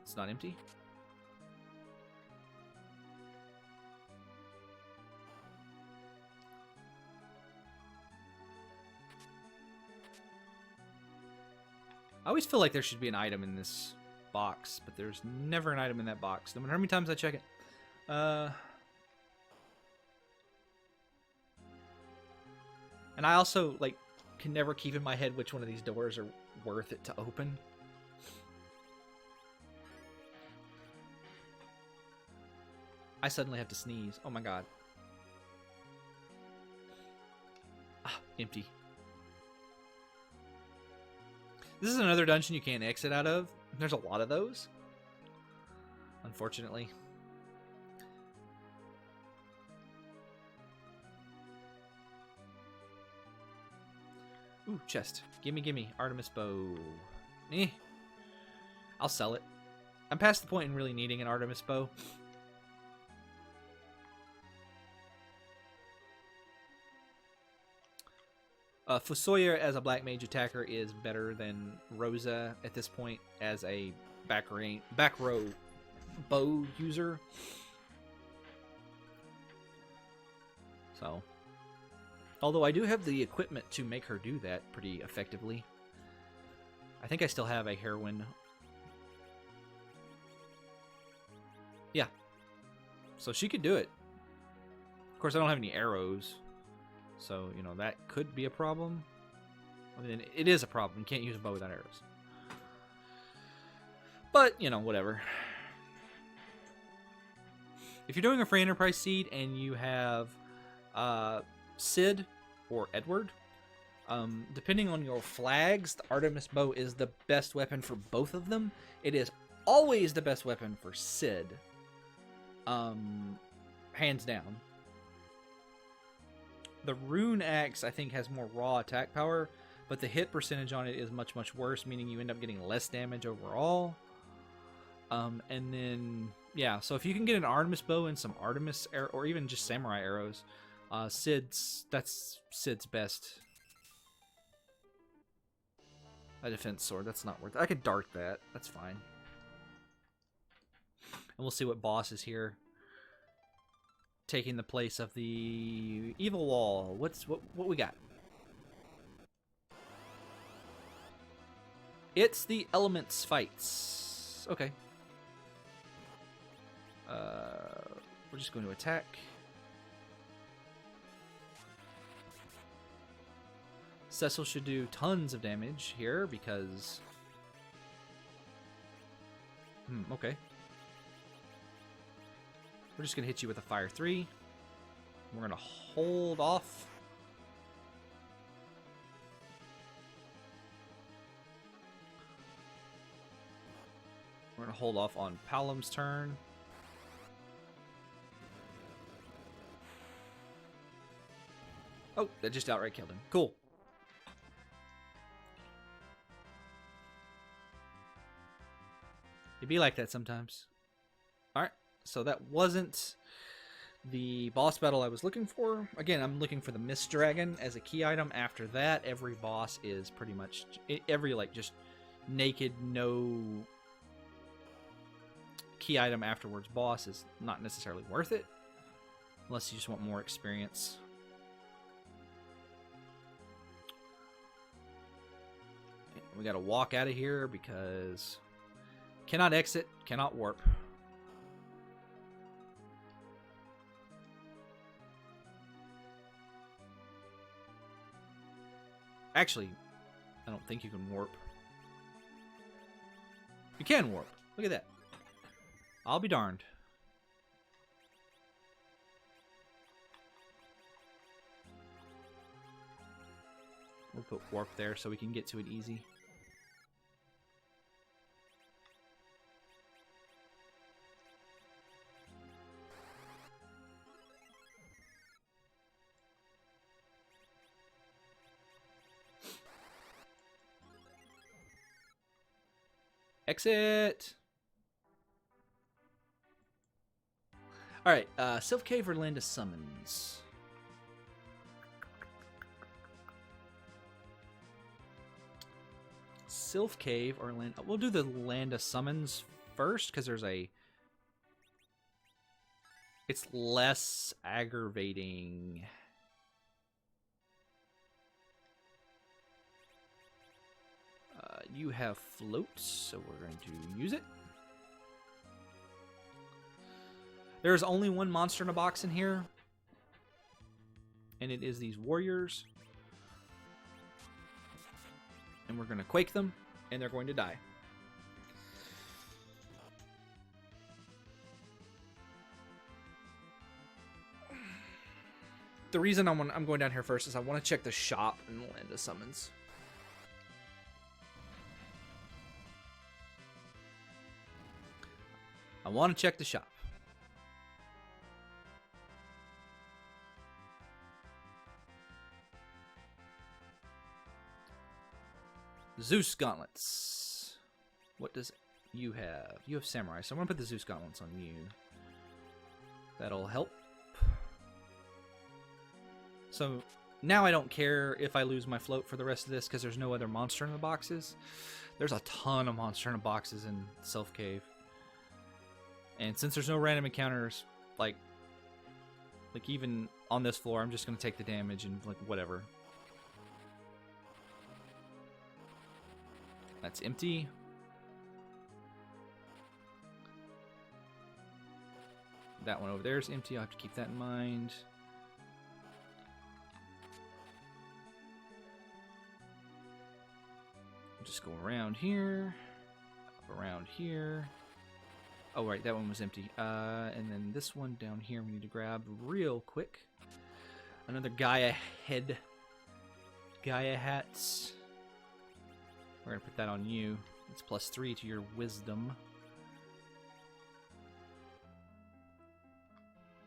It's not empty. I always feel like there should be an item in this box, but there's never an item in that box, no matter how many times I check it. And I also, like, can never keep in my head which one of these doors are worth it to open. I suddenly have to sneeze. Oh my god. Ah, empty. This is another dungeon you can't exit out of. There's a lot of those, unfortunately. Ooh, chest. Gimme. Artemis bow. Eh. I'll sell it. I'm past the point in really needing an Artemis bow. Fusoya as a black mage attacker is better than Rosa at this point as a back row bow user. So, although I do have the equipment to make her do that pretty effectively. I think I still have a heroine. Yeah. So she could do it. Of course, I don't have any arrows. So, you know, that could be a problem. I mean, it is a problem. You can't use a bow without arrows. But, you know, whatever. If you're doing a free enterprise seed and you have Sid or Edward, depending on your flags, the Artemis bow is the best weapon for both of them. It is always the best weapon for Sid. Hands down. The rune axe, I think, has more raw attack power, but the hit percentage on it is much, much worse, meaning you end up getting less damage overall. And then, yeah, so if you can get an Artemis bow and some Artemis arrow, or even just samurai arrows, that's Sid's best. A defense sword, that's not worth it. I could dart that, that's fine. And we'll see what boss is here. Taking the place of the evil wall. What we got? It's the elements fights. Okay. We're just going to attack. Cecil should do tons of damage here because... okay. We're just going to hit you with a Fire 3. We're going to hold off. We're going to hold off on Palom's turn. Oh, that just outright killed him. Cool. It'd be like that sometimes. Alright. So that wasn't the boss battle I was looking for. Again, I'm looking for the Mist Dragon as a key item. After that, every boss is pretty much... every, like, just naked, no key item afterwards boss is not necessarily worth it. Unless you just want more experience. We gotta walk out of here because... cannot exit, cannot warp. Actually, I don't think you can warp. You can warp. Look at that. I'll be darned. We'll put warp there so we can get to it easy. Exit! Alright, Sylph Cave or Land of Summons? Sylph Cave or Land... we'll do the Land of Summons first because there's a... It's less aggravating. You have floats, so we're going to use it. There's only one monster in a box in here, and it is these warriors. And we're going to quake them, and they're going to die. The reason I'm going down here first is I want to check the shop and land the summons. I want to check the shop. Zeus gauntlets. What does you have? You have samurai, so I'm going to put the Zeus gauntlets on you. That'll help. So now I don't care if I lose my float for the rest of this because there's no other monster in the boxes. There's a ton of monster in the boxes in Self Cave. And since there's no random encounters, like even on this floor, I'm just going to take the damage and like whatever. That's empty. That one over there is empty. I'll have to keep that in mind. Just go around here, around here. Oh, right, that one was empty. And then this one down here we need to grab real quick. Another Gaia head. Gaia hats. We're going to put that on you. It's +3 to your wisdom.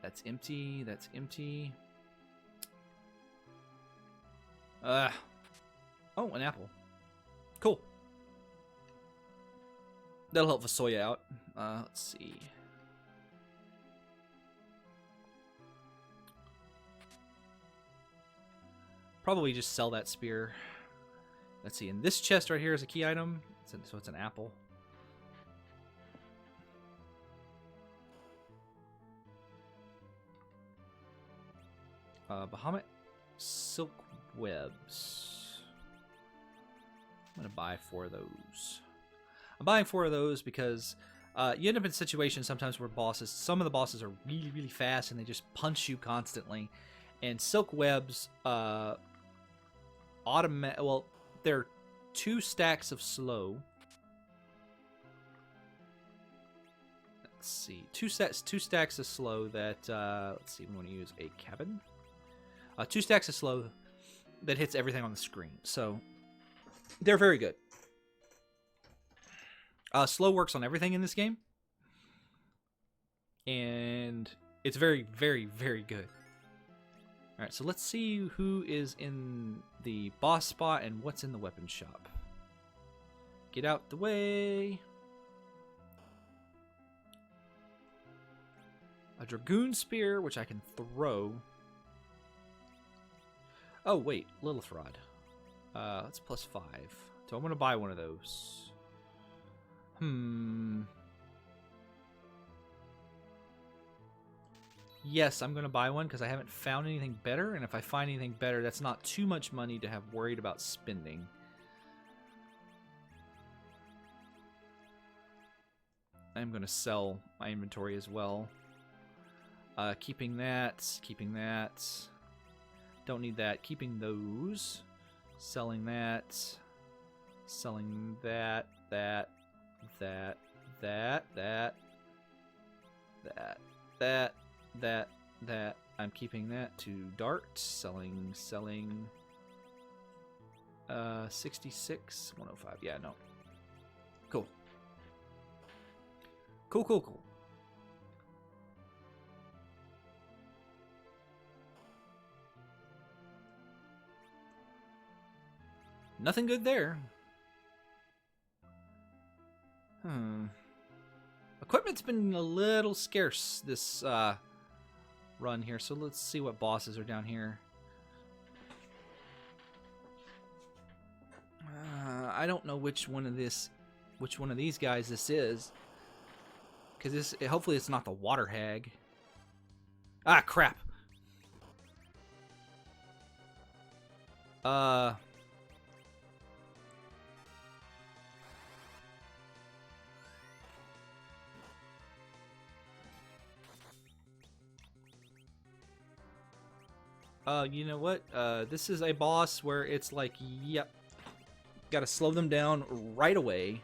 That's empty. That's empty. Oh, an apple. Cool. That'll help Vasoya out. Let's see. Probably just sell that spear. Let's see. In this chest right here is a key item. So it's an apple. Bahamut silk webs. I'm going to buy 4 of those. I'm buying 4 of those because you end up in situations sometimes where some of the bosses are really, really fast and they just punch you constantly. And silk webs, well, they're 2 stacks of slow. Let's see, 2 stacks of slow that, let's see, we want to use a cabin. 2 stacks of slow that hits everything on the screen. So they're very good. Slow works on everything in this game. And it's very, very, very good. Alright, so let's see who is in the boss spot and what's in the weapon shop. Get out the way. A Dragoon Spear, which I can throw. Oh, wait, Lilith Rod. That's +5. So I'm going to buy one of those. Yes, I'm going to buy one because I haven't found anything better. And if I find anything better, that's not too much money to have worried about spending. I'm going to sell my inventory as well. Keeping that. Don't need that. Keeping those. Selling that. Selling that. That. I'm keeping that to Dart. Selling. 66, 105. Yeah, no. Cool. Cool. Nothing good there. Equipment's been a little scarce this run here, so let's see what bosses are down here. I don't know which one of these guys this is. Because this, hopefully it's not the water hag. Ah, crap. You know what? This is a boss where it's like, yep. Gotta slow them down right away.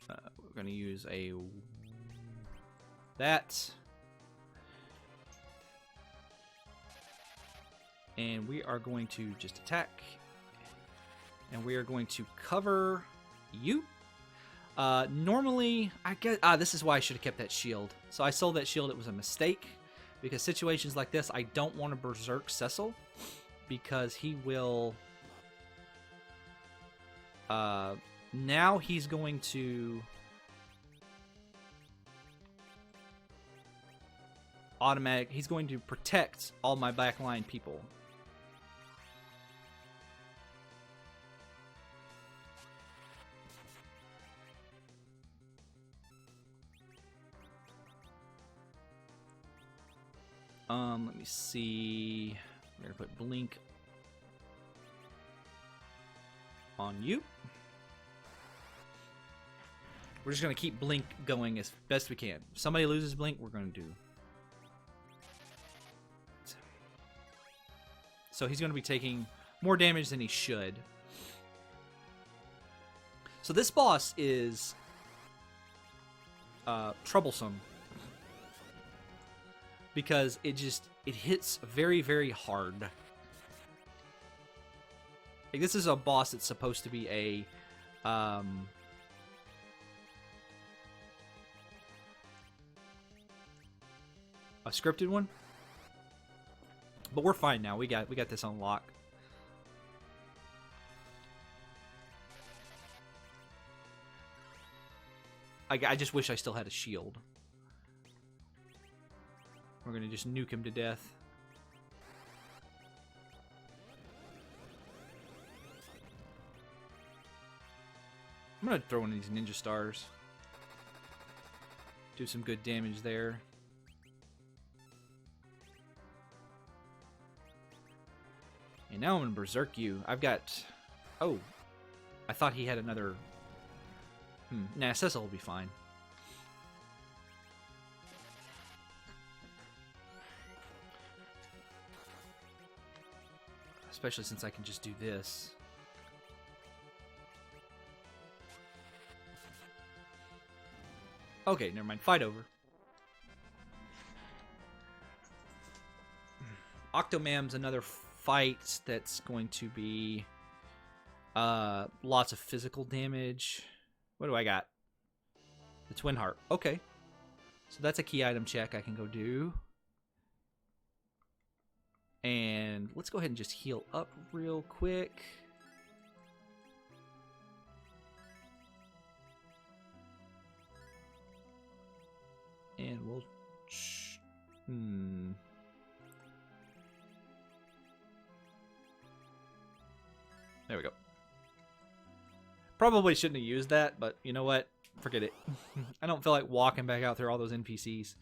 We're gonna use that. And we are going to just attack. And we are going to cover you. Normally, I guess... this is why I should have kept that shield. So I sold that shield. It was a mistake. Because situations like this, I don't want to berserk Cecil. Because he will... now he's going to... He's going to protect all my backline people. Let me see. We're gonna put blink on you. We're just gonna keep blink going as best we can. If somebody loses blink, we're gonna do. So he's gonna be taking more damage than he should. So this boss is troublesome. Because it hits very, very hard. Like, this is a boss that's supposed to be a scripted one. But we're fine now. We got this on lock. I just wish I still had a shield. We're gonna just nuke him to death. I'm gonna throw in these ninja stars. Do some good damage there. And now I'm gonna berserk you. I've got... Oh. I thought he had another... Nah, Cecil will be fine. Especially since I can just do this. Okay, never mind. Fight over. Octomam's another fight that's going to be lots of physical damage. What do I got? The Twin Heart. Okay. So that's a key item check I can go do. And let's go ahead and just heal up real quick. And we'll... There we go. Probably shouldn't have used that, but you know what? Forget it. I don't feel like walking back out through all those NPCs.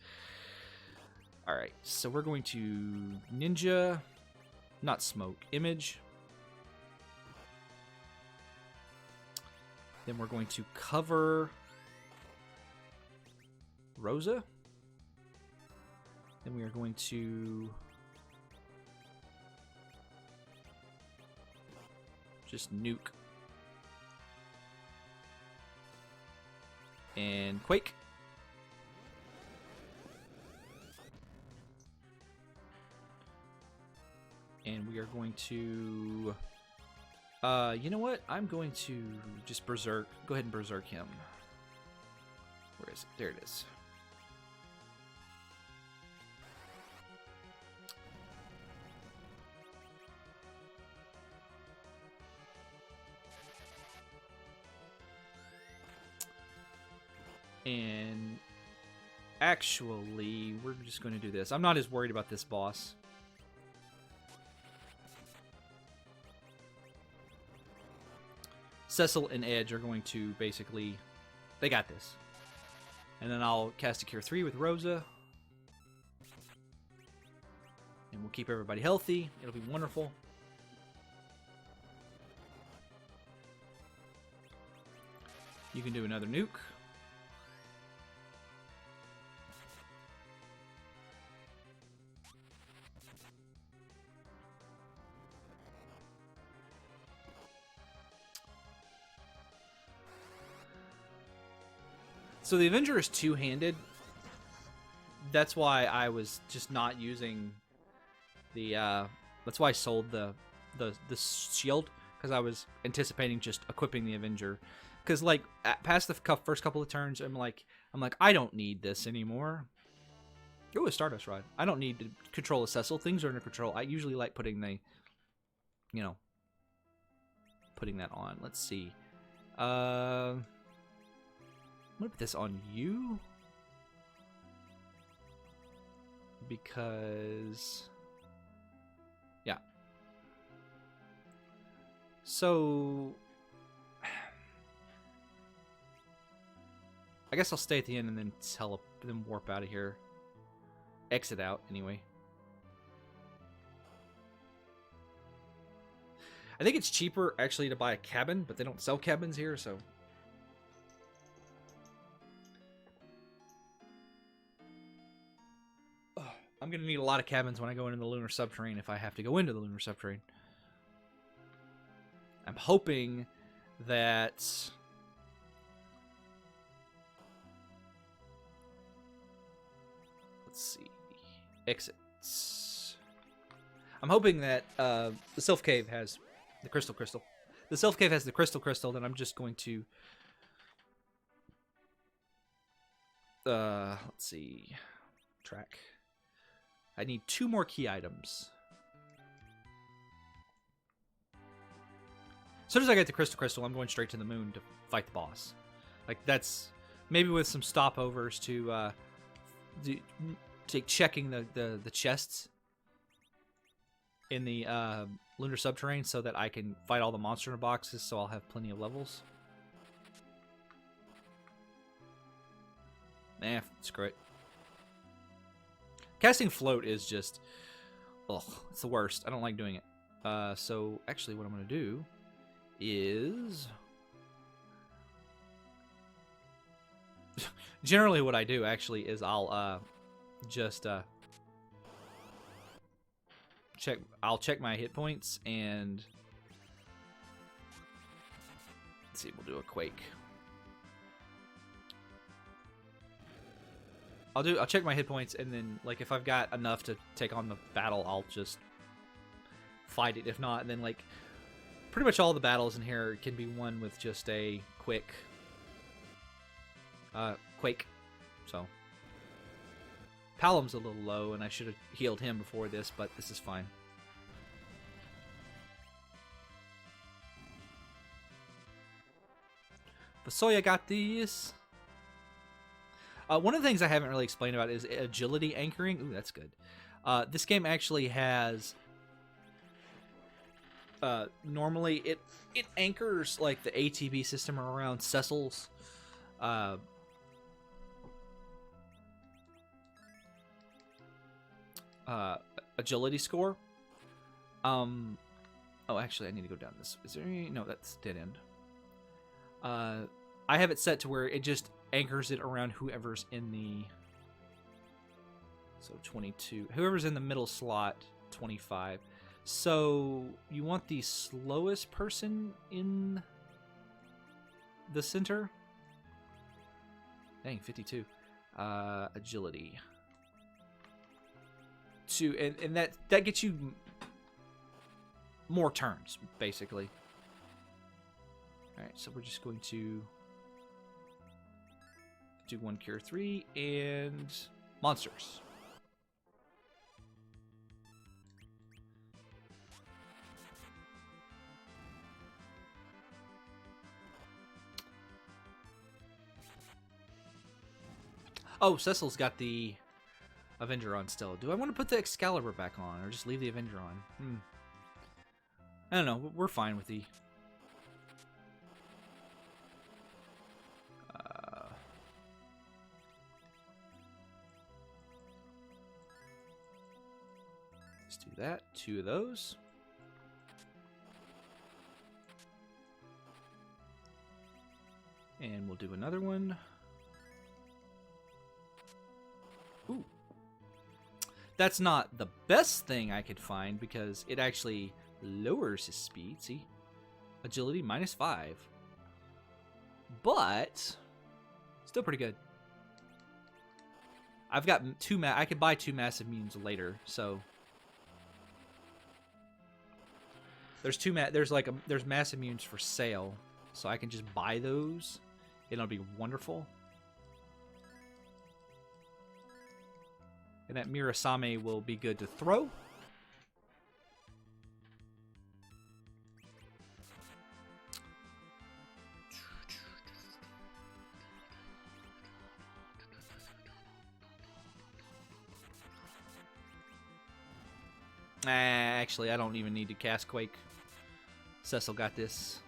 Alright, so we're going to ninja, not smoke, image. Then we're going to cover Rosa. Then we are going to just nuke. And Quake. And we are going to... you know what? I'm going to just berserk. Go ahead and berserk him. Where is it? There it is. And actually, we're just going to do this. I'm not as worried about this boss. Cecil and Edge are going to basically... They got this. And then I'll cast a Cure 3 with Rosa. And we'll keep everybody healthy. It'll be wonderful. You can do another nuke. So the Avenger is two-handed. That's why I was just not using the... that's why I sold the shield, because I was anticipating just equipping the Avenger. Because like past the first couple of turns, I'm like, I don't need this anymore. Oh, a Stardust Rod. I don't need to control a Cecil. Things are under control. I usually like putting the, you know, putting that on. Let's see. I'm gonna put this on you because, yeah. So I guess I'll stay at the end and then then warp out of here. Exit out anyway. I think it's cheaper actually to buy a cabin, but they don't sell cabins here, so. I'm going to need a lot of cabins when I go into the lunar subterrane if I have to go into the lunar subterrane. I'm hoping that... Let's see. Exits. I'm hoping that the Sylph Cave has the Crystal. The Sylph Cave has the Crystal, then I'm just going to... let's see. Track. I need 2 more key items. As soon as I get the Crystal, I'm going straight to the moon to fight the boss. Like, that's... Maybe with some stopovers to checking the chests in the lunar subterrane so that I can fight all the monster boxes, so I'll have plenty of levels. Nah, screw it. Casting float is just, ugh, it's the worst. I don't like doing it. So actually what I'm going to do is... Generally what I do actually is I'll just check my hit points and let's see, we'll do a quake. I'll check my hit points, and then like if I've got enough to take on the battle, I'll just fight it. If not, then like pretty much all the battles in here can be won with just a quick quake. So Palom's a little low, and I should have healed him before this, but this is fine. Vasoya got these. One of the things I haven't really explained about is agility anchoring. Ooh, that's good. This game actually has... normally, it anchors like the ATB system around Cecil's agility score. Oh, actually, I need to go down this. Is there any... No, that's dead end. I have it set to where it just anchors it around whoever's in the... So 22. Whoever's in the middle slot, 25. So you want the slowest person in the center? Dang, 52. Agility. And that gets you more turns, basically. Alright, so we're just going to do 1 Cure 3 and monsters. Oh, Cecil's got the Avenger on still. Do I want to put the Excalibur back on or just leave the Avenger on? I don't know. We're fine with the... that. 2 of those. And we'll do another one. Ooh. That's not the best thing I could find because it actually lowers his speed. See? Agility -5. But still pretty good. I've got I could buy 2 massive mutants later, so there's there's massive mutants for sale, so I can just buy those. It'll be wonderful. And that Mirasame will be good to throw. Actually, I don't even need to cast Quake. Cecil got this.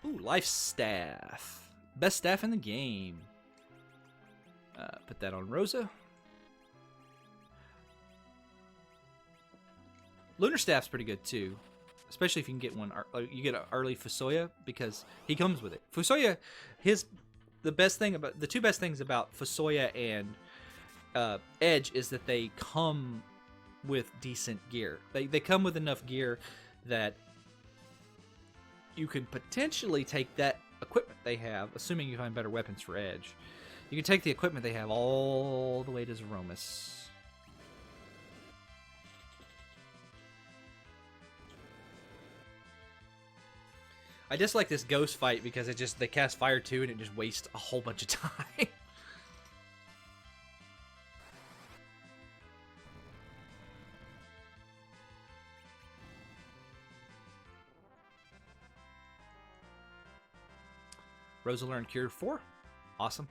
Ooh, Life Staff. Best staff in the game. Put that on Rosa. Lunar Staff's pretty good too. Especially if you can get one. You get an early Fusoya because he comes with it. Fusoya, the two best things about Fusoya and Edge is that they come with decent gear. They come with enough gear that you can potentially take that equipment they have, assuming you find better weapons for Edge. You can take the equipment they have all the way to Zeromus. I dislike this ghost fight because they cast fire too and it just wastes a whole bunch of time. Rosa learned Cured 4. Awesome.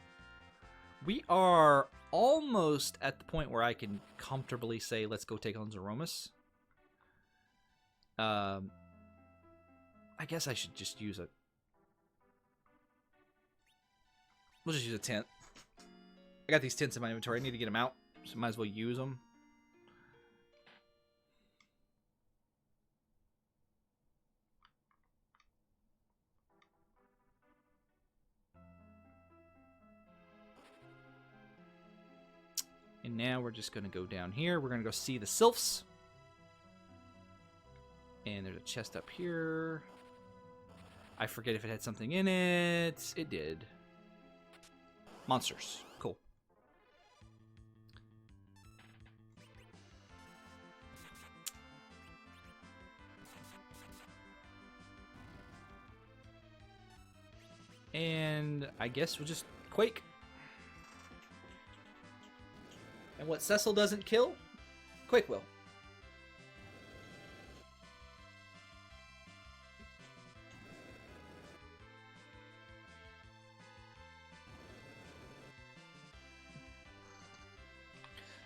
We are almost at the point where I can comfortably say, let's go take on Zeromus. I guess I should just use we'll just use a tent. I got these tents in my inventory. I need to get them out, so might as well use them. And now we're just going to go down here. We're going to go see the Sylphs. And there's a chest up here. I forget if it had something in it. It did. Monsters. Cool. And I guess we'll just Quake. And what Cecil doesn't kill, Quake will.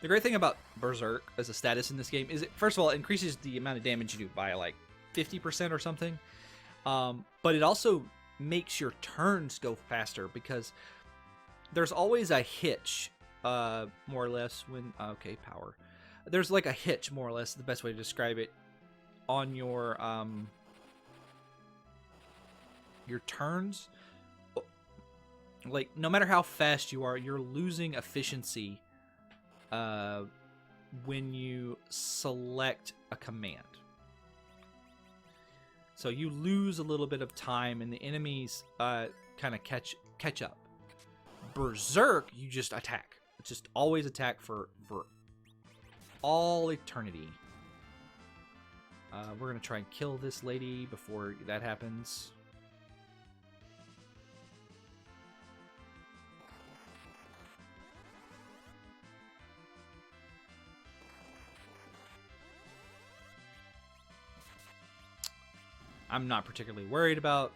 The great thing about Berserk as a status in this game is, first of all, it increases the amount of damage you do by like 50% or something. But it also makes your turns go faster because there's always a hitch, more or less, when... Okay, power. There's like a hitch, more or less, the best way to describe it, on your turns. Like, no matter how fast you are, you're losing efficiency when you select a command. So you lose a little bit of time and the enemies kind of catch up. Berserk, you just attack. Just always attack for all eternity. We're going to try and kill this lady before that happens. I'm not particularly worried about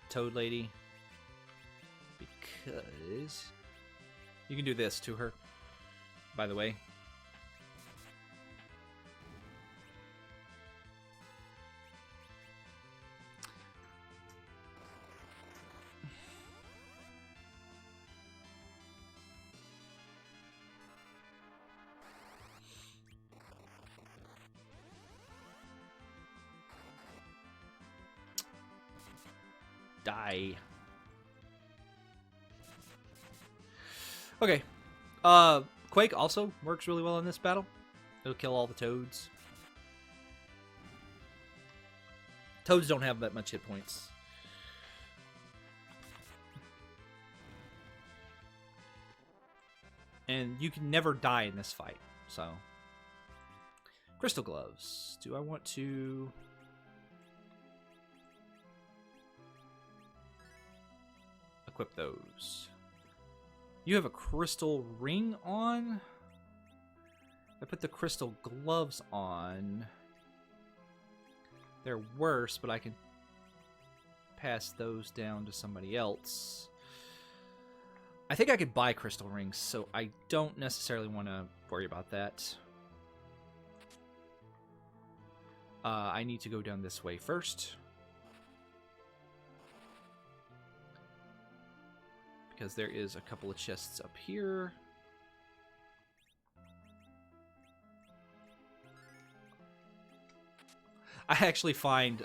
Toad Lady because you can do this to her, by the way. die. Okay. Quake also works really well in this battle. It'll kill all the toads. Toads don't have that much hit points. And you can never die in this fight, so. Crystal gloves. Do I want to... equip those? You have a crystal ring on. I put the crystal gloves on. They're worse, but I can pass those down to somebody else. I think I could buy crystal rings, so I don't necessarily want to worry about that. I need to go down this way first. Because there is a couple of chests up here. I actually find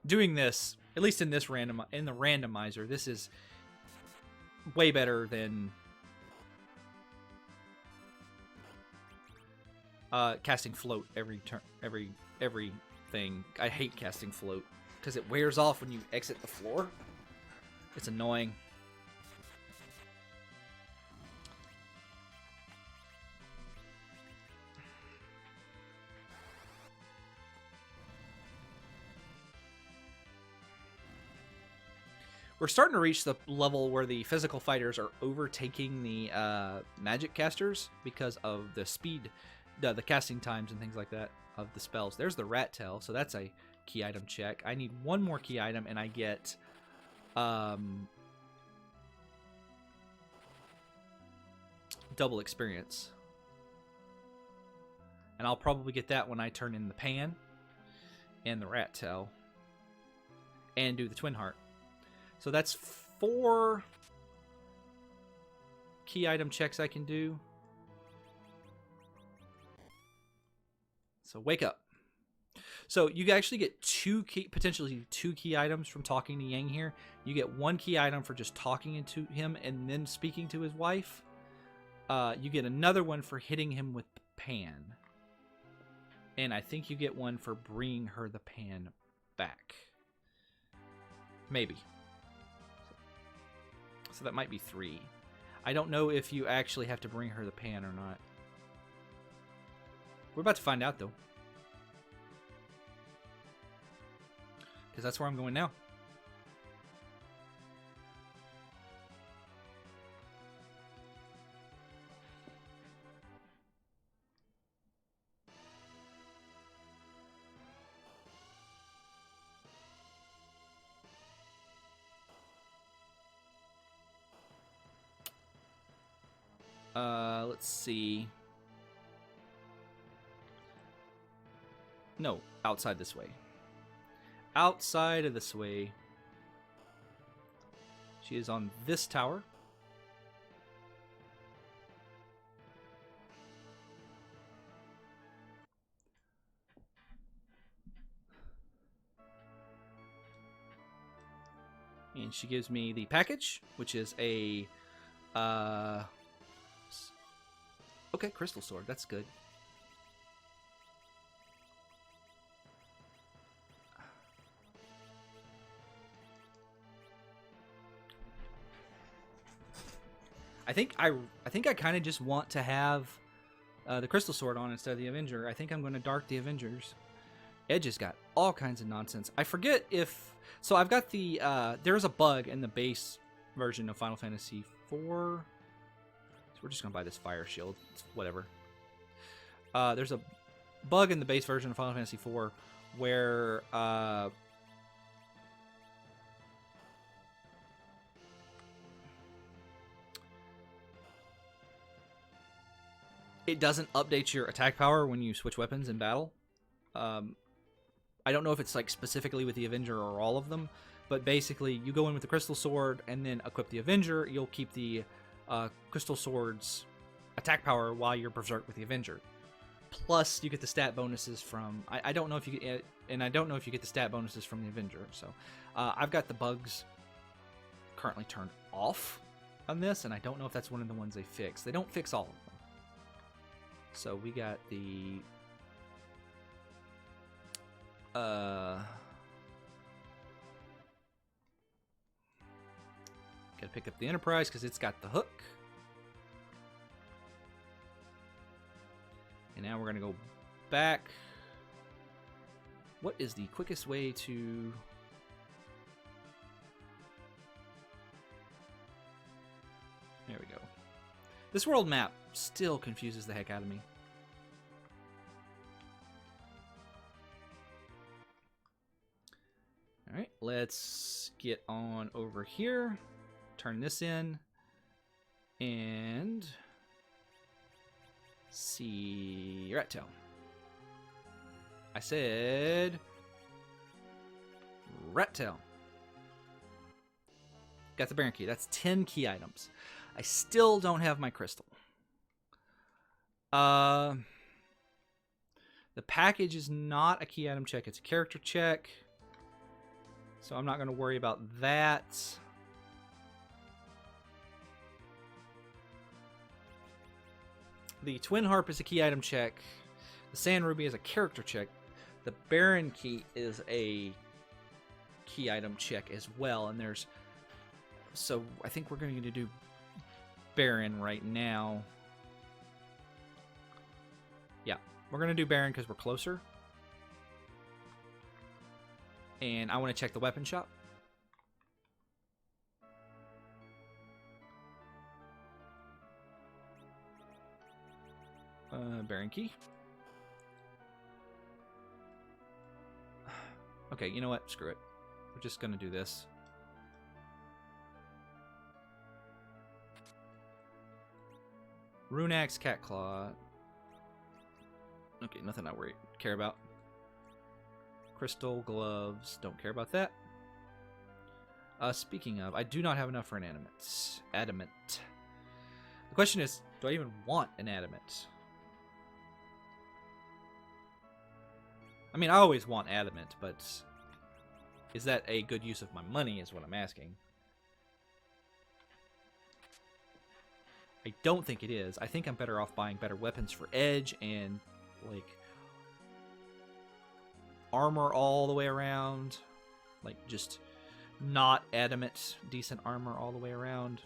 doing this, at least in this the randomizer, this is way better than casting float every turn, everything. I hate casting float because it wears off when you exit the floor. It's annoying. We're starting to reach the level where the physical fighters are overtaking the magic casters because of the speed, the casting times and things like that of the spells. There's the rat tail, so that's a key item check. I need one more key item, and I get double experience. And I'll probably get that when I turn in the pan and the rat tail and do the twin heart. So that's 4 key item checks I can do. So wake up. So you actually get potentially two key items from talking to Yang here. You get 1 key item for just talking to him and then speaking to his wife. You get another one for hitting him with the pan. And I think you get 1 for bringing her the pan back. Maybe. So that might be 3. I don't know if you actually have to bring her the pan or not. We're about to find out, though. Because that's where I'm going now. Let's see. No, outside this way. Outside of this way. She is on this tower. And she gives me the package, which is a okay, crystal sword. That's good. I think I kind of just want to have the crystal sword on instead of the Avenger. I think I'm going to dart the Avengers. Edge has got all kinds of nonsense. I forget if... So I've got the... there's a bug in the base version of Final Fantasy IV. So we're just going to buy this fire shield. It's whatever. There's a bug in the base version of Final Fantasy IV where... it doesn't update your attack power when you switch weapons in battle. I don't know if it's like specifically with the Avenger or all of them, but basically you go in with the Crystal Sword and then equip the Avenger. You'll keep the Crystal Sword's attack power while you're Berserk with the Avenger. plus you get the stat bonuses from. I don't know if you get, and I don't know if you get the stat bonuses from the Avenger. So I've got the bugs currently turned off on this, and I don't know if that's one of the ones they fix. They don't fix all of them. So we got the gotta pick up the Enterprise because it's got the hook. And now we're gonna go back. What is the quickest way to... There we go. This world map still confuses the heck out of me. Alright, let's get on over here. Turn this in. And... see rat tail. I said... rat tail. Got the Baron key. That's 10 key items. I still don't have my crystal. The package is not a key item check. It's a character check. So I'm not going to worry about that. The Twin Harp is a key item check. The Sand Ruby is a character check. The Baron key is a key item check as well. And there's... so I think we're going to do Baron right now. Yeah, we're going to do Baron because we're closer. And I want to check the weapon shop. Baron key. Okay, you know what? Screw it. We're just going to do this. Rune Axe, Cat Claw. Okay, nothing I care about. Crystal, gloves. Don't care about that. Speaking of, I do not have enough for an adamant. The question is, do I even want an adamant? I mean, I always want adamant, but is that a good use of my money is what I'm asking. I don't think it is. I think I'm better off buying better weapons for edge and, like, armor all the way around. Like, just not adamant, decent armor all the way around.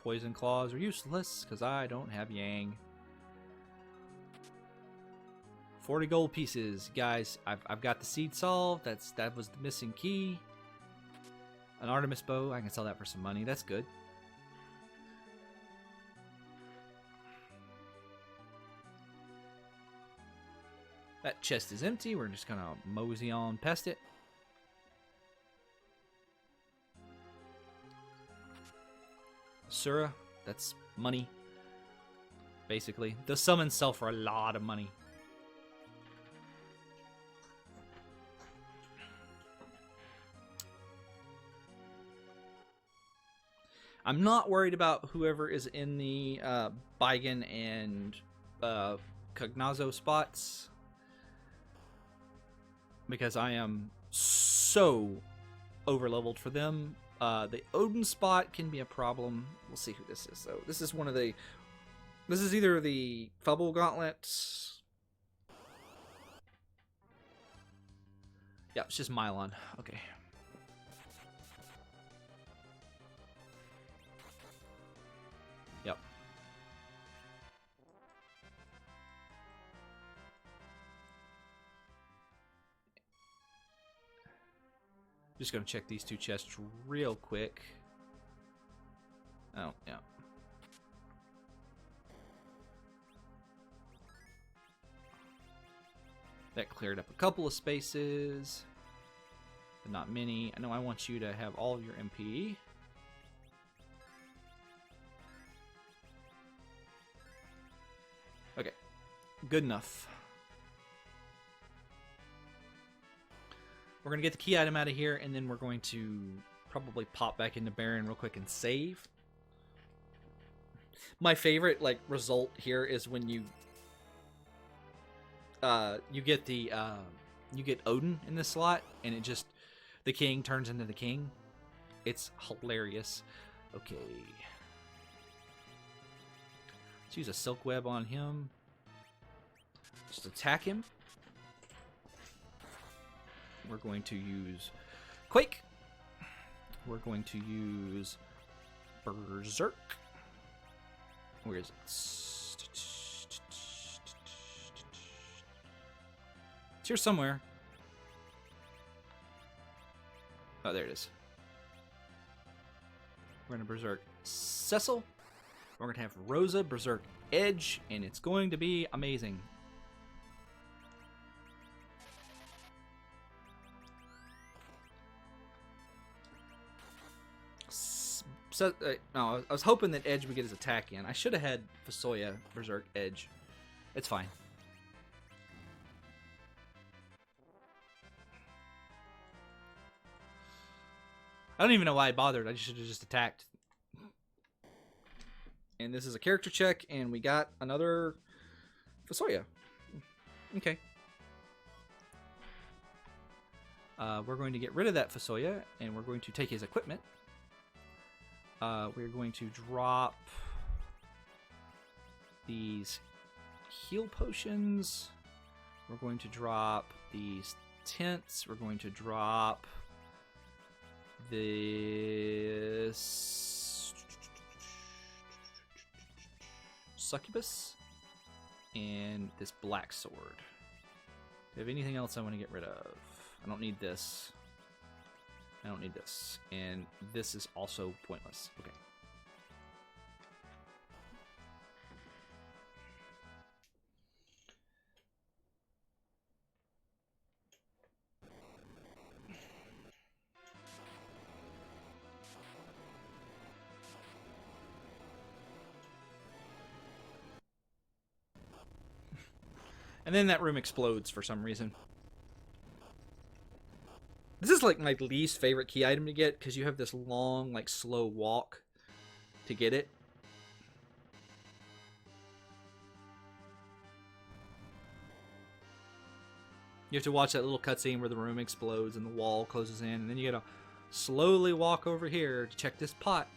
Poison claws are useless because I don't have Yang. 40 gold pieces, guys. I've got the seed solved. That was the missing key. An Artemis bow. I can sell that for some money. That's good. That chest is empty. We're just gonna mosey on past it. Sura, that's money. Basically, the summons sell for a lot of money. I'm not worried about whoever is in the Baigan and Cognazo spots, because I am so overleveled for them. The Odin spot can be a problem. We'll see who this is. So this is one of the... this is either the Fubble Gauntlet. Yeah, it's just Mylon. Okay. Yep. Just gonna check these two chests real quick. Oh, yeah. That cleared up a couple of spaces, but not many. I know I want you to have all of your MP. Okay, good enough. We're going to get the key item out of here, and then we're going to probably pop back into Baron real quick and save. My favorite like result here is when you get the you get Odin in this slot, and it just the king turns into the king. It's hilarious. Okay, let's use a silk web on him. Just attack him. We're going to use Quake. We're going to use Berserk. Where is it? It's here somewhere. Oh, there it is. We're going to Berserk Cecil. We're going to have Rosa Berserk Edge, and it's going to be amazing. So, no, I was hoping that Edge would get his attack in. I should have had Fasoya Berserk Edge. It's fine. I don't even know why I bothered. I should have just attacked. And this is a character check, and we got another Fasoya. Okay. We're going to get rid of that Fasoya, and we're going to take his equipment. We're going to drop these heal potions. We're going to drop these tents. We're going to drop this succubus and this black sword. Do you have anything else I want to get rid of? I don't need this. I don't need this. And this is also pointless. Okay. And then that room explodes for some reason. This is like my least favorite key item to get because you have this long, like slow walk to get it. You have to watch that little cutscene where the room explodes and the wall closes in, and then you gotta slowly walk over here to check this pot.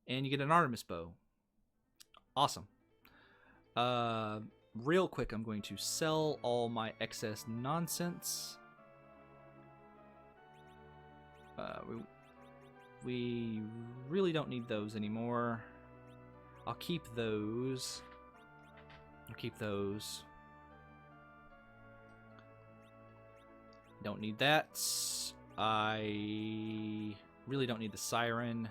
And you get an Artemis bow. Awesome. Real quick, I'm going to sell all my excess nonsense. We really don't need those anymore. I'll keep those. I'll keep those. Don't need that. I really don't need the siren.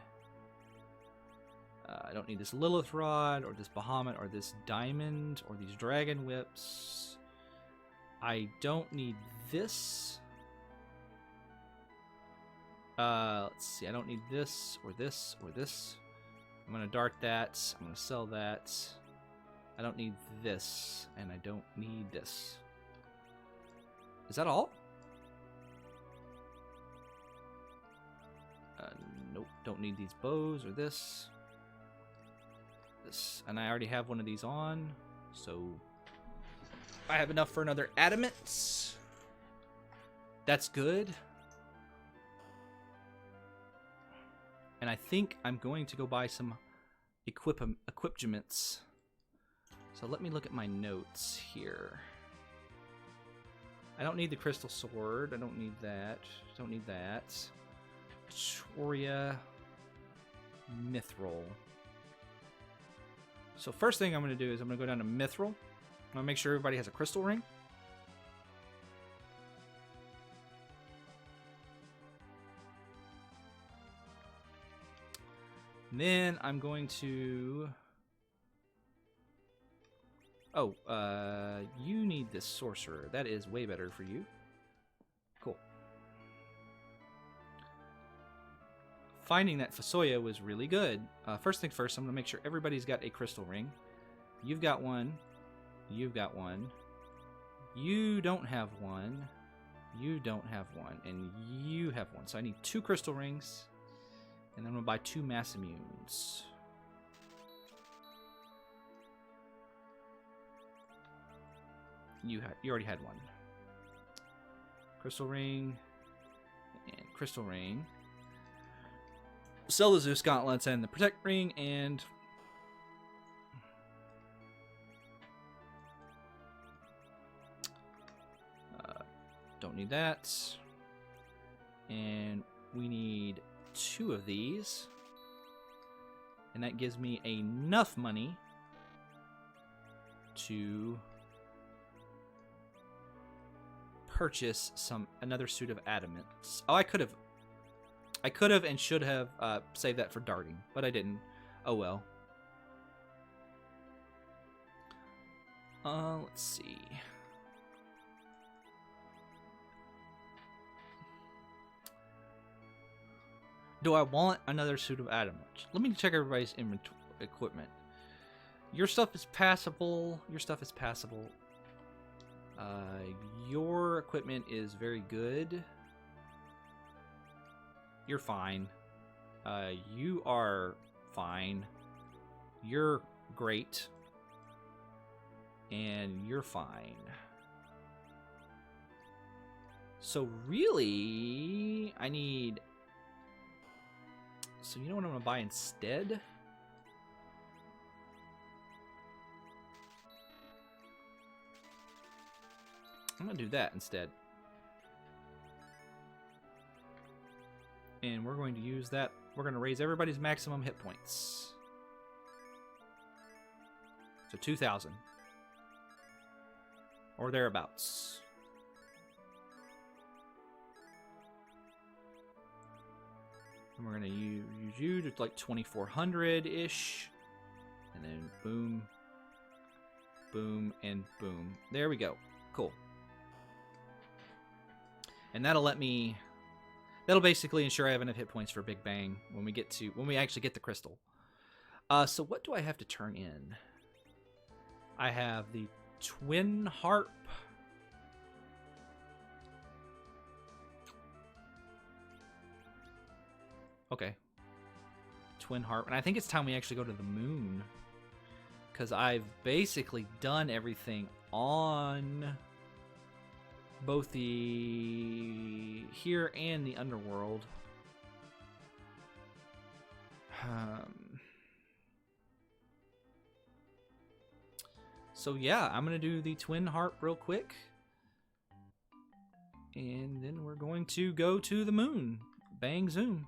I don't need this Lilith rod or this Bahamut or this diamond or these dragon whips. I don't need this. Let's see. I don't need this or this or this. I'm going to dart that. I'm going to sell that. I don't need this, and I don't need this. Is that all? Nope. Don't need these bows or this. This. And I already have one of these on, so I have enough for another adamant. That's good. And I think I'm going to go buy some equipments. So let me look at my notes here. I don't need the crystal sword. I don't need that. Don't need that. Choria Mithril. So first thing I'm going to do is I'm going to go down to Mithril. I'm going to make sure everybody has a crystal ring. And then I'm going to... Oh, you need this sorcerer. That is way better for you. Cool. Finding that Fasoya was really good. First things first, I'm going to make sure everybody's got a crystal ring. You've got one. You've got one. You don't have one. You don't have one, and you have one. So I need 2 crystal rings, and then I'm going to buy 2 mass immunes. You already had one. Crystal ring, and crystal ring. Sell the Zeus gauntlets and the protect ring, and don't need that. And we need 2 of these. And that gives me enough money to purchase another suit of adamants. Oh, I could have and should have saved that for darting, but I didn't. Oh well. Let's see. Do I want another suit of adamant? Let me check everybody's equipment. Your stuff is passable. Your stuff is passable. Your equipment is very good. You're fine. You are fine. You're great. And you're fine. So really, I need... So you know what I'm going to buy instead? I'm going to do that instead. And we're going to use that. We're going to raise everybody's maximum hit points. So 2,000. Or thereabouts. And we're going to use you to like 2,400-ish. And then boom, boom, and boom. There we go. Cool. And that'll let me... That'll basically ensure I have enough hit points for Big Bang when we actually get the crystal. So what do I have to turn in? I have the Twin Harp. Okay. Twin Harp. And I think it's time we actually go to the moon. Because I've basically done everything on both the here and the underworld. So yeah, I'm gonna do the Twin Harp real quick, and then we're going to go to the moon. Bang zoom.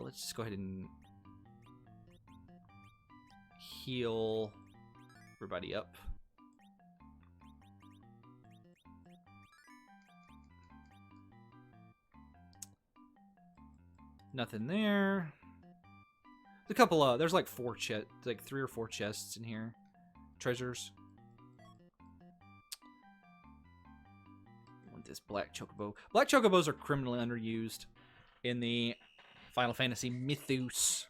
Let's just go ahead and heal everybody up. Nothing there. There's a couple of, there's like 4 chests, like 3 or 4 chests in here. Treasures. I want this black chocobo. Black chocobos are criminally underused in the Final Fantasy mythos.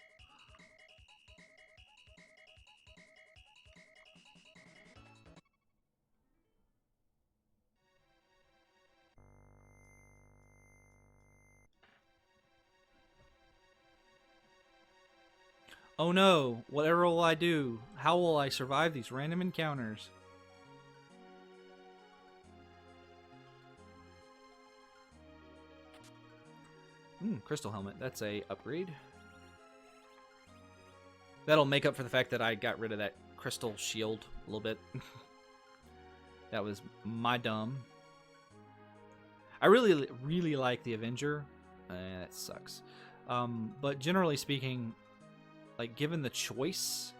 Oh no, whatever will I do? How will I survive these random encounters? Crystal helmet, that's a upgrade. That'll make up for the fact that I got rid of that crystal shield a little bit. That was my dumb. I really like the Avenger. That sucks. But generally speaking, like, given the choice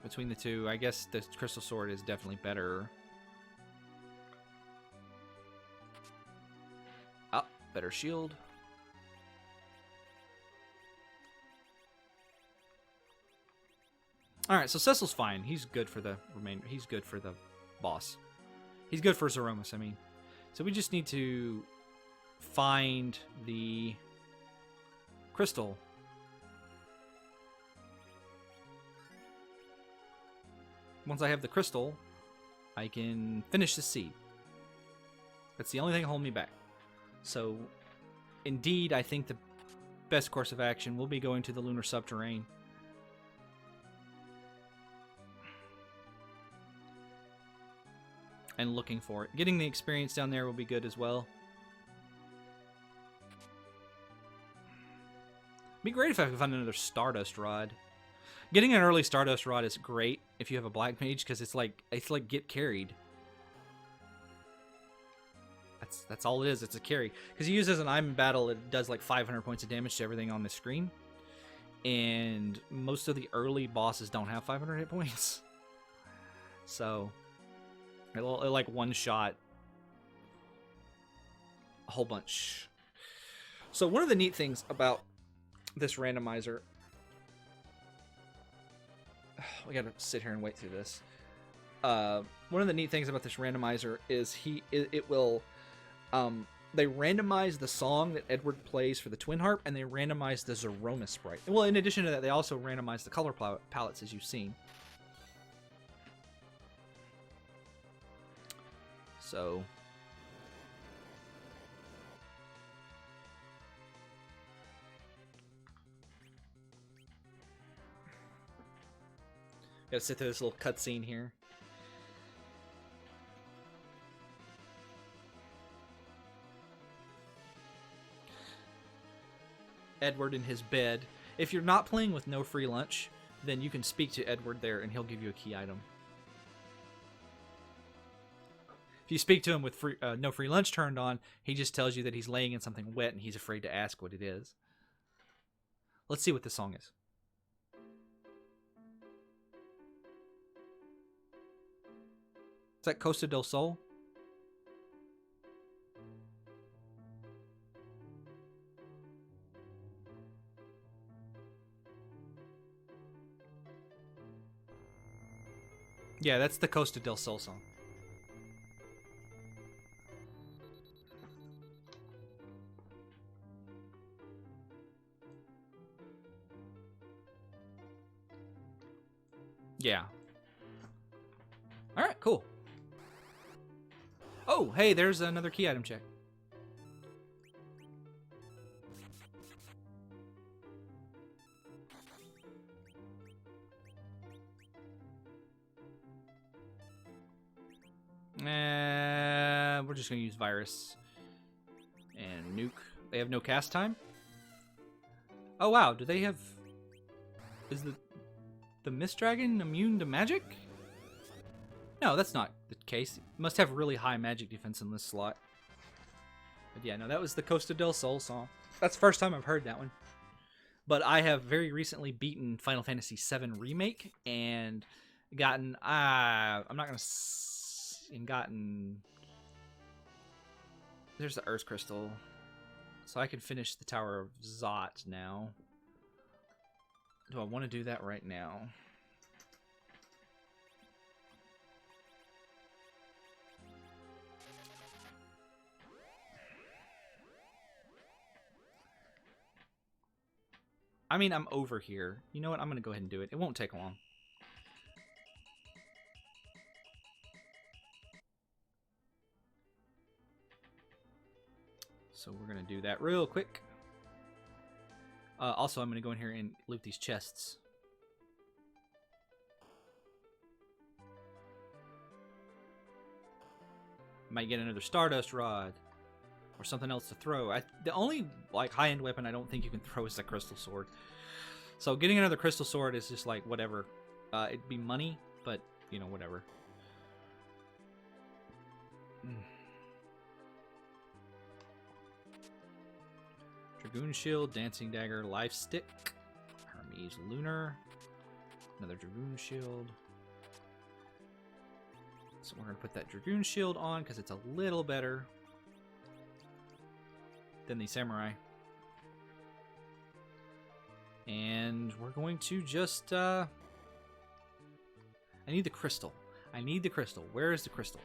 between the two, I guess the Crystal Sword is definitely better. Oh, better shield. Alright, so Cecil's fine. He's good for the remainder. He's good for the boss. He's good for Zeromus, I mean. So we just need to find the crystal. once I have the crystal, I can finish the seed. That's the only thing holding me back. So, indeed, I think the best course of action will be going to the lunar subterrane. And looking for it. Getting the experience down there will be good as well. It'd be great if I could find another Stardust Rod. Getting an early Stardust Rod is great if you have a Black Mage, because it's like get carried. That's all it is. It's a carry. Because you use it as an item in battle, it does like 500 points of damage to everything on the screen. And most of the early bosses don't have 500 hit points. So it'll like one shot a whole bunch. So one of the neat things about this randomizer, we gotta sit here and wait through this. One of the neat things about this randomizer is it will they randomize the song that Edward plays for the Twin Harp, and they randomize the Zeroma sprite. Well, in addition to that, they also randomize the color palettes, as you've seen. So gotta sit through this little cutscene here. Edward in his bed. If you're not playing with no free lunch, then you can speak to Edward there and he'll give you a key item. If you speak to him with no free lunch turned on, he just tells you that he's laying in something wet and he's afraid to ask what it is. Let's see what this song is. Is that Costa del Sol? Yeah, that's the Costa del Sol song. Yeah. Alright, cool. Oh, hey, there's another key item check. We're just going to use Virus and Nuke. They have no cast time? Oh, wow. Do they have... Is the Mist Dragon immune to magic? No, that's not the case. It must have really high magic defense in this slot. But yeah, no, that was the Costa del Sol song. That's the first time I've heard that one. But I have very recently beaten Final Fantasy VII Remake and gotten... I'm not going to... And gotten... There's the Earth Crystal. So I can finish the Tower of Zot now. Do I want to do that right now? I mean, I'm over here. You know what? I'm going to go ahead and do it. It won't take long. So we're going to do that real quick. Also, I'm going to go in here and loot these chests. Might get another Stardust Rod. Or something else to throw. The only like high-end weapon I don't think you can throw is the Crystal Sword. So getting another Crystal Sword is just like, whatever. It'd be money, but, you know, whatever. Dragoon Shield, Dancing Dagger, Life Stick, Hermes Lunar, another Dragoon Shield. So we're going to put that Dragoon Shield on because it's a little better than the Samurai. And we're going to just... I need the crystal. I need the crystal. Where is the crystal?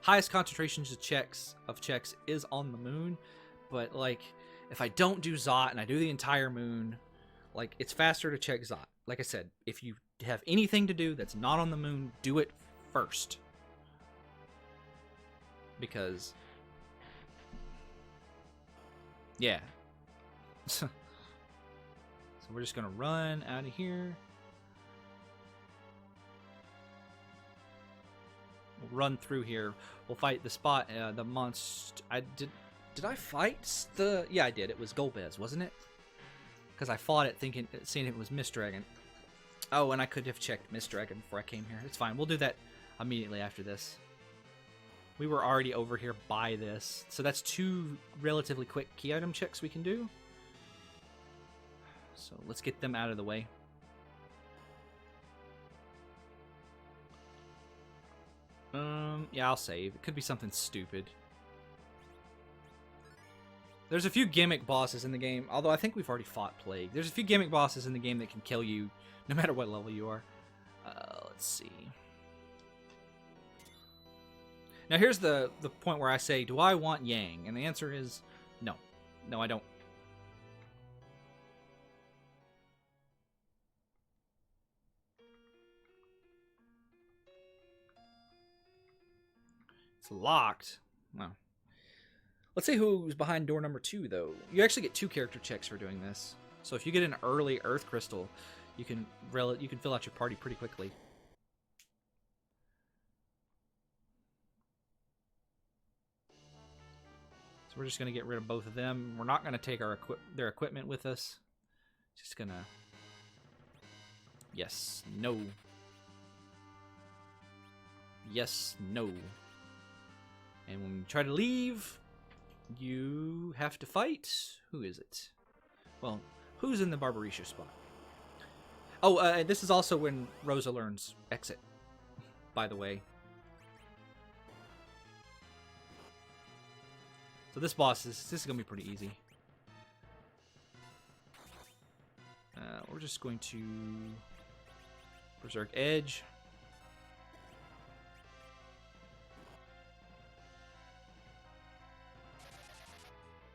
Highest concentrations of checks is on the moon, but like if I don't do Zot and I do the entire moon, Like, it's faster to check Zot. Like I said, if you have anything to do that's not on the moon, do it first. Because, yeah. So we're just going to run out of here. We'll run through here. We'll fight the spot, the monster. Did I fight the... Yeah, I did. It was Golbez, wasn't it? Because I fought it seeing it was Mist Dragon. Oh, and I could have checked Mist Dragon before I came here. It's fine. We'll do that immediately after this. We were already over here by this. So that's 2 relatively quick key item checks we can do. So let's get them out of the way. Yeah, I'll save. It could be something stupid. There's a few gimmick bosses in the game, although I think we've already fought Plague. There's a few gimmick bosses in the game that can kill you no matter what level you are. Let's see. Now here's the point where I say, do I want Yang? And the answer is no. No, I don't. It's locked. Wow. Let's see who's behind door number 2, though. You actually get 2 character checks for doing this. So if you get an early Earth Crystal, you can fill out your party pretty quickly. So we're just going to get rid of both of them. We're not going to take their equipment with us. Just going to... Yes. No. Yes. No. And when you try to leave... You have to fight. Who is it? Well, who's in the Barbarisha spot? Oh, this is also when Rosa learns exit, by the way. So this is going to be pretty easy. We're just going to Berserk Edge.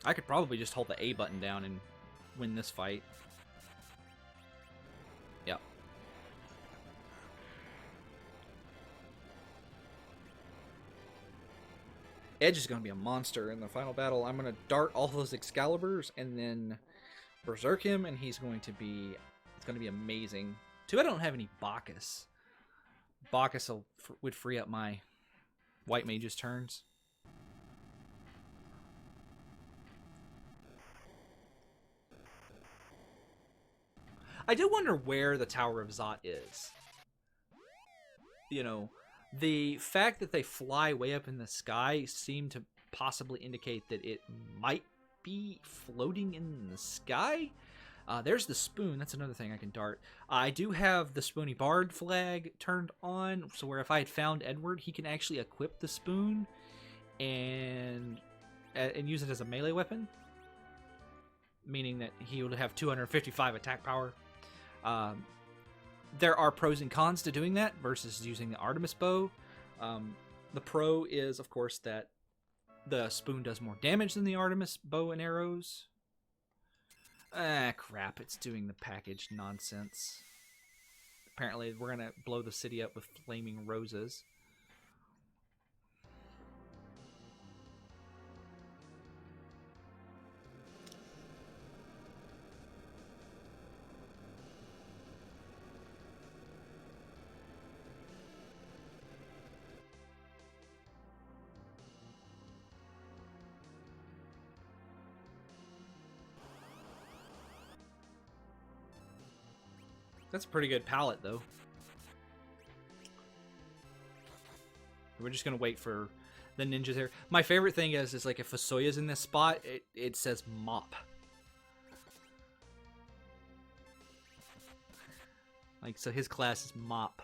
I could probably just hold the A button down and win this fight. Yep. Edge is going to be a monster in the final battle. I'm going to dart all those Excaliburs and then Berserk him, and he's going to be... It's going to be amazing. Too bad I don't have any Bacchus. Bacchus would free up my White Mage's turns. I do wonder where the Tower of Zot is. You know, the fact that they fly way up in the sky seemed to possibly indicate that it might be floating in the sky. There's the spoon. That's another thing I can dart. I do have the Spoony Bard flag turned on, so where if I had found Edward, he can actually equip the spoon and use it as a melee weapon, meaning that he would have 255 attack power. There are pros and cons to doing that versus using the Artemis bow. The pro is, of course, that the spoon does more damage than the Artemis bow and arrows. Ah, crap. It's doing the package nonsense. Apparently, we're going to blow the city up with flaming roses. That's a pretty good palette, though. We're just going to wait for the ninjas here. My favorite thing is like, if Fasoya's in this spot, it says mop. Like, so his class is mop.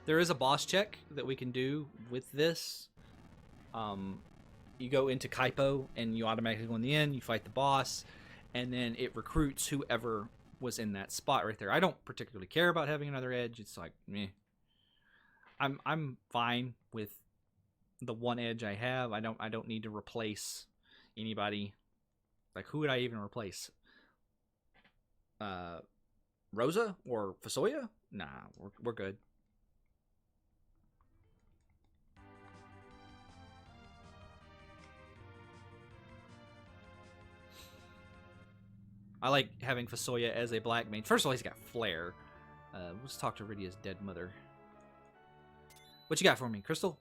There is a boss check that we can do with this. you go into Kaipo and you automatically go in the end. You fight the boss, and then it recruits whoever was in that spot right there. I don't particularly care about having another edge. It's like, meh. I'm fine with the one edge I have. I don't need to replace anybody. Like, who would I even replace? Rosa or Fasoya? Nah, we're good. I like having Fasoya as a black main. First of all, he's got flair. Let's talk to Rydia's dead mother. What you got for me, Crystal?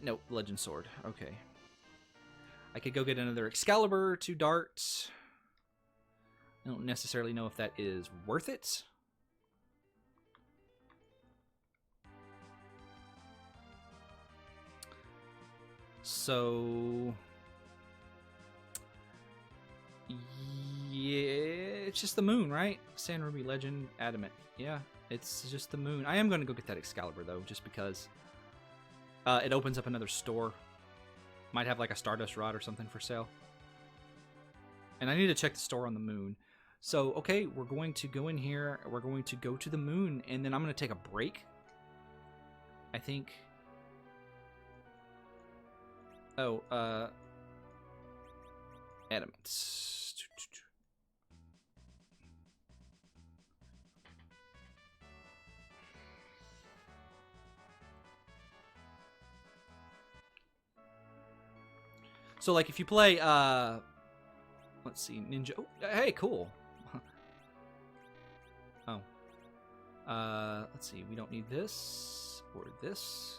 No, Legend Sword. Okay. I could go get another Excalibur, 2 darts. I don't necessarily know if that is worth it. So... yeah, it's just the moon, right? Sand Ruby, Legend, Adamant. Yeah, it's just the moon. I am going to go get that Excalibur, though, just because it opens up another store. Might have like a Stardust Rod or something for sale. And I need to check the store on the moon. So, okay, we're going to go in here. We're going to go to the moon, and then I'm going to take a break. I think... oh, Adamant. So, like, if you play, let's see, Ninja... oh, hey, cool. Oh. Let's see, we don't need this, or this.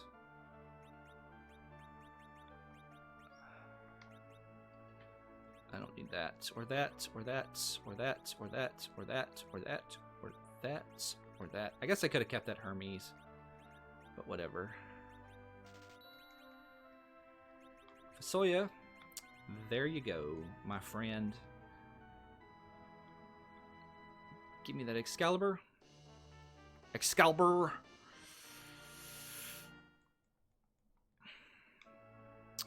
I don't need that, or that, or that, or that, or that, or that, or that, or that, or that. I guess I could have kept that Hermes, but whatever. Fasoya. There you go, my friend. Give me that Excalibur. Excalibur.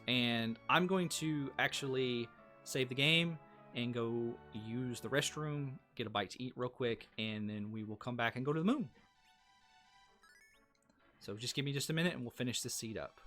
And I'm going to actually save the game and go use the restroom, get a bite to eat real quick, and then we will come back and go to the moon. So just give me just a minute and we'll finish this seed up.